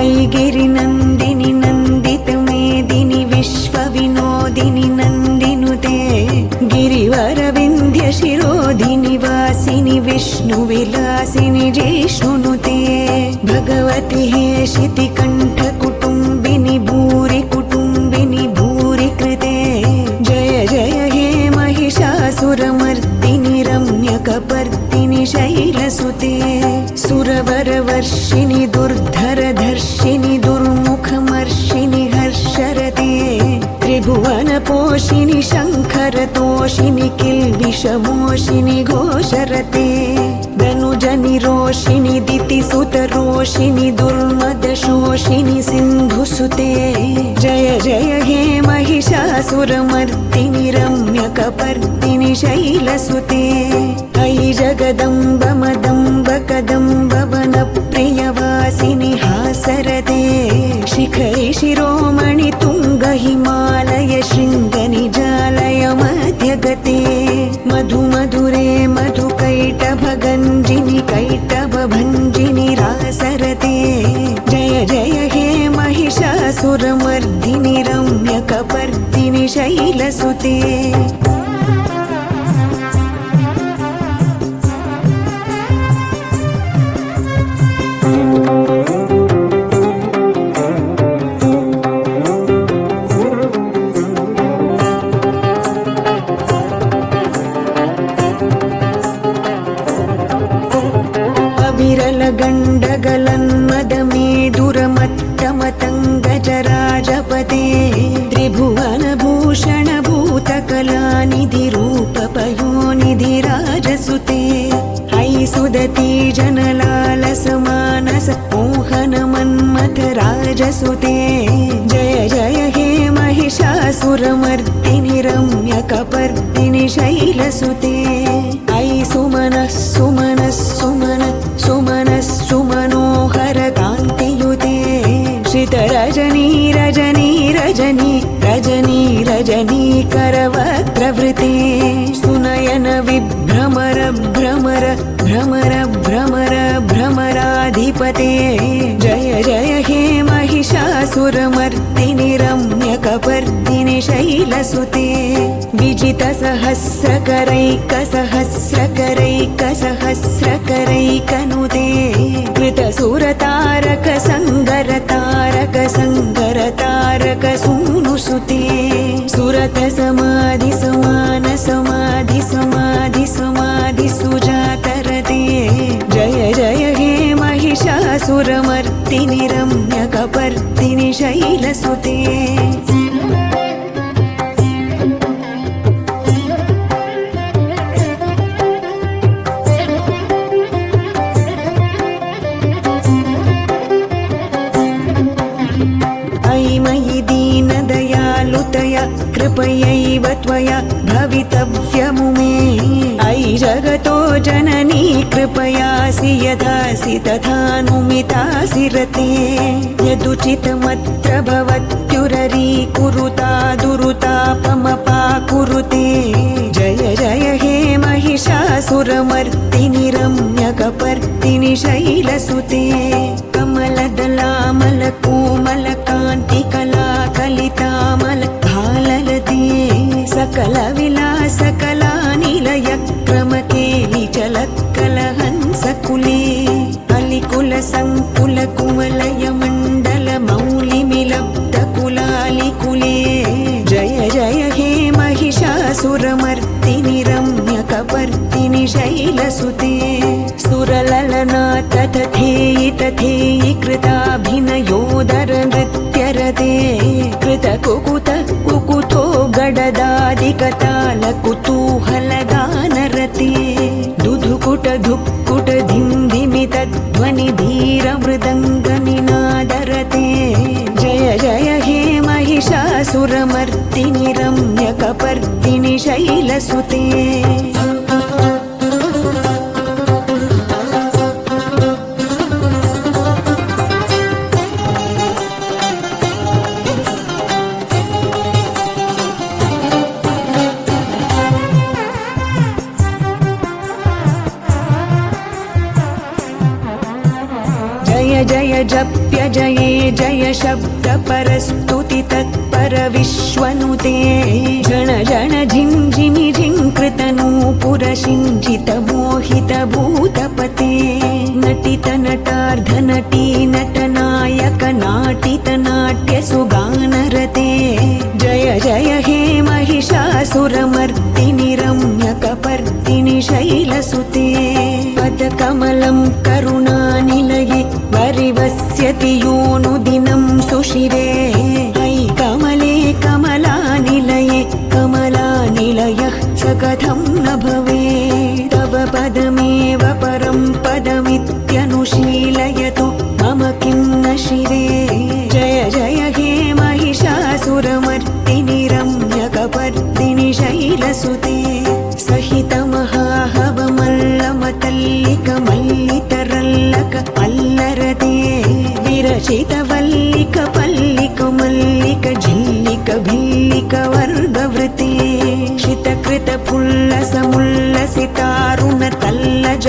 ऐगिरिनन्दिनि नन्दितमेदिनि विश्वविनोदिनि नन्दिनुते गिरिवरविन्ध्यशिरोधिनि वासिनि विष्णुविलासिनि जिष्णुनुते भगवति हेशितिकण्ठकुटुम्बिनि भूरि कुटुम्बिनि भूरि कृते जय जय हे महिषासुरमर्दिनि रम्यकपर्दिनि शैलसुते सुरवरवर्षिणि दुर्धरधर्षिणि दुर्मुखमर्षिणि हर्षरते त्रिभुवनपोषिणि शङ्खरतोषिणि किल्बिषमोषिणि घोषरते धनुजनिरोषिणि दितिसुतरोषिणि दुर्मदशोषिणि सिन्धुसुते जय जय हे महिषासुरमर्दिनि रम्यकपर्दिनि शैलसुते अयि जगदम्ब मदम्ब कदम्ब वनप्रियवासिनि हासरते शिखरि शिरोमणि तुङ्ग हिमालय शृङ्गनिजालय मध्यगते मधु मधुरे मधुकैटभगञ्जिनि कैटभभञ्जिनि रासरते जय जय हे महिषासुरमर्दिनि रम्यकपर्दिनि शैलसुते विरलगण्डगलन्मदमेदुरमत्तमतङ्गजराजपते त्रिभुवनभूषणभूतकलानिधिरूपपयोनिधिराजसुते अयि सुदती जनलालसमानस मोहनमन्मथराजसुते जय जय हे महिषासुरमर्दिनि रम्यकपर्दिनि शैलसुते अयि सुमनः सुमनः सुमनः सुमनः सुमनोहर कान्तियुते श्रितरजनी रजनी रजनी रजनी रजनी करवक्त्रवृते सुनयन विभ्रमर भ्रमर भ्रमर भ्रमर भ्रमराधिपते जय जय हे महिषासुरमर्दिनि रम्यकपर्दिनि शैलसुते विजितसहस्रकरैकसहस्रकरैकसहस्रकरैकनुते कृतसुरतारकसङ्गरतारकसङ्गरतारकसूनुसुते सुरतसमाधि समान समाधि समाधि समाधि सुजातरते जय जय हे महिषासुरमर्दिनि रम्यकपर्दिनि शैलसुते कृपयैव त्वया भवितव्यमुमे अयि जगतो जननी कृपयासि यथासि तथानुमितासि रते यदुचितमत्र भवत्युररीकुरुता दुरुतापमपाकुरुते जय जय हे महिषासुरमर्दिनि रम्यकपर्दिनि शैलसुते कमलदलामलकोमलकान्तिकलाकलितामल भाललते सकलविलासकलानिलयक्रमकेलिचलत्कलहंसकुले अलिकुलसङ्कुलकुवलयमण्डलमौलिमिलब्धकुलालिकुले जय जय हे महिषासुरमर्दिनि रम्यकपर्दिनि शैलसुते सुरललना तथेयि तथेयि कृताभिनयोदर नृत्यरते कृतकुकुत कुकुतो गडदादिकतालकुतूहलगानरते दुधुकुट धुक्कुट धिन्धिमितध्वनि धीरमृदङ्गनिनादरते जय जय हे महिषासुरमर्दिनि रम्यकपर्दिनि शैलसुते जय जप व्यजये जय शब्द परस्तुति तत्पर विश्वनुते जन जन झिञ्झिमि झिङ्कृत नूपुर शिञ्जित मोहित भूतपते नटित नटार्ध नटी नटनायक नाटित नाट्य सुगानरते जय जय हे महिषासुरमर्दिनि रम्यकपर्दिनि शैलसुते पदकमलं करुणानिलये वरिवस्यति योऽनुदिनं सुशिरे अयि कमले कमलानिलये कमलानिलयः स कथं न भवेत् तव पदमेव परं पदमित्यनुशीलयतु मम किं न शिरे जय जय हे महिषासुरमर्दिनि रम्यकपर्दिनि शैलसुते सहित महाहवमल्लमतल्लिक मल्लितरल्लक अल्लरते विरचित वल्लिक पल्लिक मल्लिक झिल्लिक भिल्लिक वर्गवृते शितकृत पुल्लस मुल्लसितारुण तल्लज